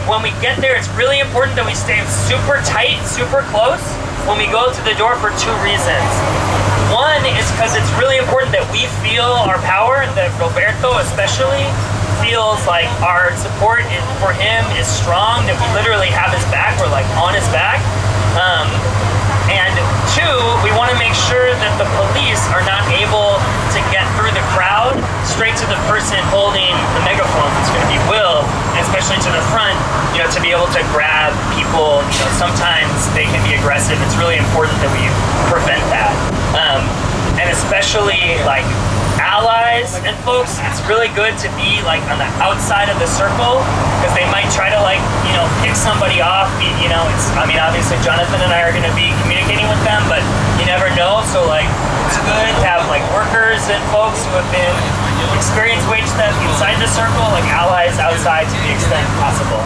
when we get there, it's really important that we stay super tight, super close when we go to the door for two reasons. One is because it's really important that we feel our power, and that Roberto especially feels like our support for him is strong, that we literally have his back, we're like on his back. And two, we want to make sure that the police are not able to get through the crowd straight to the person holding the megaphone, that's going to be Will, and especially to the front, you know, to be able to grab people. You know, sometimes they can be aggressive. It's really important that we prevent that. And especially like allies and folks, it's really good to be like on the outside of the circle, because they might try to like, you know, pick somebody off. You know, it's, I mean, obviously Jonathan and I are going to be communicating with them, but you never know. So like, it's good to have like workers and folks who have been experienced wage theft inside the circle, like allies outside to the extent possible.